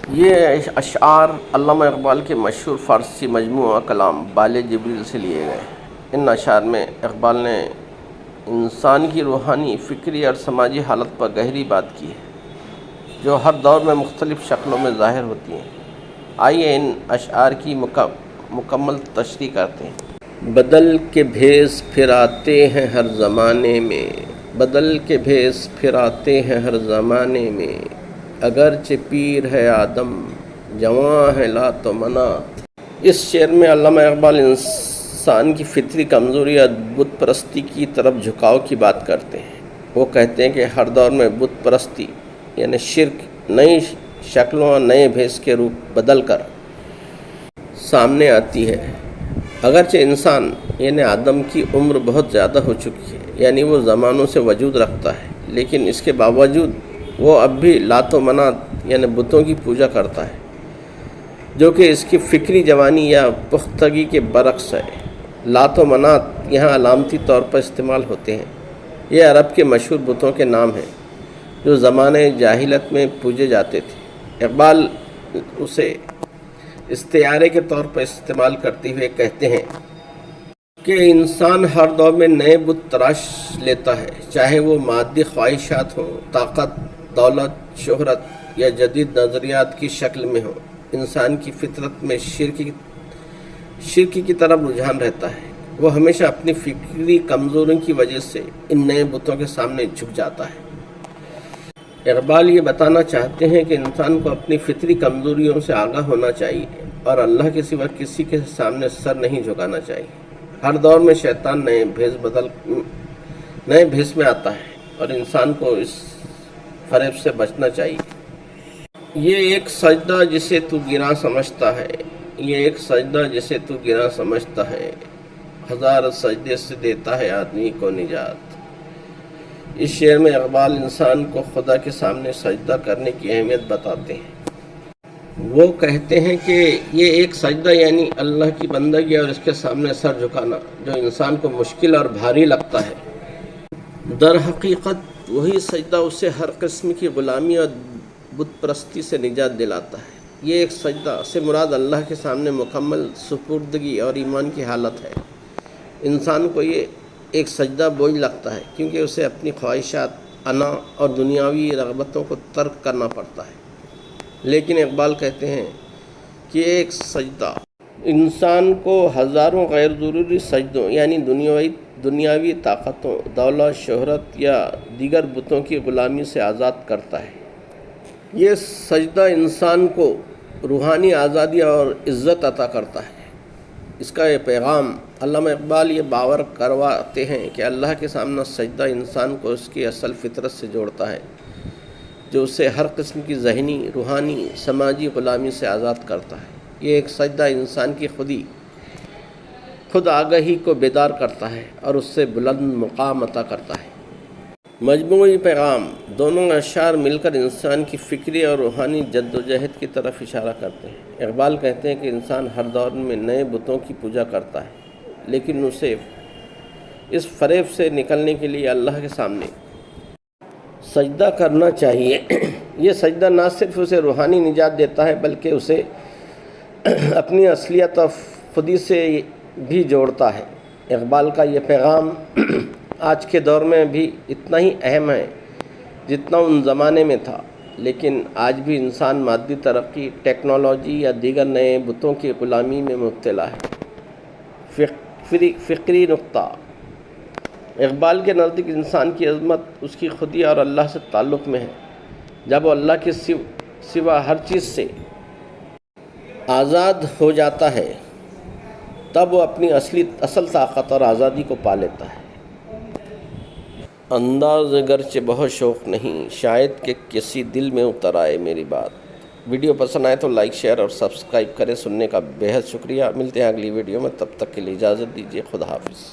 یہ اشعار علامہ اقبال کے مشہور فارسی مجموعہ کلام بال جبریل سے لیے گئے۔ ان اشعار میں اقبال نے انسان کی روحانی، فکری اور سماجی حالت پر گہری بات کی ہے، جو ہر دور میں مختلف شکلوں میں ظاہر ہوتی ہیں۔ آئیے ان اشعار کی مکمل تشریح کرتے ہیں۔ بدل کے بھیس پھراتے ہیں ہر زمانے میں، بدل کے بھیس پھراتے ہیں ہر زمانے میں، اگرچہ پیر ہے آدم جواں ہے لات و منات۔ اس شعر میں علامہ اقبال انسان کی فطری کمزوری اور بت پرستی کی طرف جھکاؤ کی بات کرتے ہیں۔ وہ کہتے ہیں کہ ہر دور میں بت پرستی یعنی شرک نئی شکلوں اور نئے بھیس کے روپ بدل کر سامنے آتی ہے۔ اگرچہ انسان یعنی آدم کی عمر بہت زیادہ ہو چکی ہے، یعنی وہ زمانوں سے وجود رکھتا ہے، لیکن اس کے باوجود وہ اب بھی لات و منات یعنی بتوں کی پوجا کرتا ہے، جو کہ اس کی فکری جوانی یا پختگی کے برعکس ہے۔ لات و منات یہاں علامتی طور پر استعمال ہوتے ہیں۔ یہ عرب کے مشہور بتوں کے نام ہیں جو زمانے جاہلیت میں پوجے جاتے تھے۔ اقبال اسے استعارے کے طور پر استعمال کرتے ہوئے کہتے ہیں کہ انسان ہر دور میں نئے بت تراش لیتا ہے، چاہے وہ مادی خواہشات ہوں، طاقت، دولت، شہرت یا جدید نظریات کی شکل میں ہوں۔ انسان کی فطرت میں شرک کی طرف رجحان رہتا ہے۔ وہ ہمیشہ اپنی فکری کمزوریوں کی وجہ سے ان نئے بتوں کے سامنے جھک جاتا ہے۔ اقبال یہ بتانا چاہتے ہیں کہ انسان کو اپنی فطری کمزوریوں سے آگاہ ہونا چاہیے اور اللہ کے سوا کسی کے سامنے سر نہیں جھکانا چاہیے۔ ہر دور میں شیطان نئے بھیس میں آتا ہے اور انسان کو اس فریب سے بچنا چاہیے۔ یہ ایک سجدہ جسے تو گراں سمجھتا ہے، یہ ایک سجدہ جسے تو گراں سمجھتا ہے، ہزار سجدے سے دیتا ہے آدمی کو نجات۔ اس شعر میں اقبال انسان کو خدا کے سامنے سجدہ کرنے کی اہمیت بتاتے ہیں۔ وہ کہتے ہیں کہ یہ ایک سجدہ یعنی اللہ کی بندگی اور اس کے سامنے سر جھکانا جو انسان کو مشکل اور بھاری لگتا ہے، در حقیقت وہی سجدہ اسے ہر قسم کی غلامی اور بت پرستی سے نجات دلاتا ہے۔ یہ ایک سجدہ سے مراد اللہ کے سامنے مکمل سپردگی اور ایمان کی حالت ہے۔ انسان کو یہ ایک سجدہ بوجھ لگتا ہے کیونکہ اسے اپنی خواہشات، انا اور دنیاوی رغبتوں کو ترک کرنا پڑتا ہے، لیکن اقبال کہتے ہیں کہ ایک سجدہ انسان کو ہزاروں غیر ضروری سجدوں یعنی دنیاوی طاقتوں، دولت، شہرت یا دیگر بتوں کی غلامی سے آزاد کرتا ہے۔ یہ سجدہ انسان کو روحانی آزادی اور عزت عطا کرتا ہے۔ اس کا یہ پیغام علامہ اقبال یہ باور کرواتے ہیں کہ اللہ کے سامنے سجدہ انسان کو اس کی اصل فطرت سے جوڑتا ہے، جو اسے ہر قسم کی ذہنی، روحانی، سماجی غلامی سے آزاد کرتا ہے۔ یہ ایک سجدہ انسان کی خود آگاہی کو بیدار کرتا ہے اور اس سے بلند مقام عطا کرتا ہے۔ مجموعی پیغام دونوں اشعار مل کر انسان کی فکری اور روحانی جدوجہد کی طرف اشارہ کرتے ہیں۔ اقبال کہتے ہیں کہ انسان ہر دور میں نئے بتوں کی پوجا کرتا ہے، لیکن اسے اس فریب سے نکلنے کے لیے اللہ کے سامنے سجدہ کرنا چاہیے۔ یہ سجدہ نہ صرف اسے روحانی نجات دیتا ہے بلکہ اسے اپنی اصلیت اور خودی سے بھی جوڑتا ہے۔ اقبال کا یہ پیغام آج کے دور میں بھی اتنا ہی اہم ہے جتنا ان زمانے میں تھا، لیکن آج بھی انسان مادی ترقی، ٹیکنالوجی یا دیگر نئے بتوں کی غلامی میں مبتلا ہے۔ فکری نقطہ: اقبال کے نزدیک انسان کی عظمت اس کی خودی اور اللہ سے تعلق میں ہے۔ جب وہ اللہ کے سوا ہر چیز سے آزاد ہو جاتا ہے تب وہ اپنی اصل طاقت اور آزادی کو پا لیتا ہے۔ انداز گرچہ بہت شوق نہیں، شاید کہ کسی دل میں اتر آئے میری بات۔ ویڈیو پسند آئے تو لائک، شیئر اور سبسکرائب کریں۔ سننے کا بے حد شکریہ۔ ملتے ہیں اگلی ویڈیو میں، تب تک کے لیے اجازت دیجیے۔ خدا حافظ۔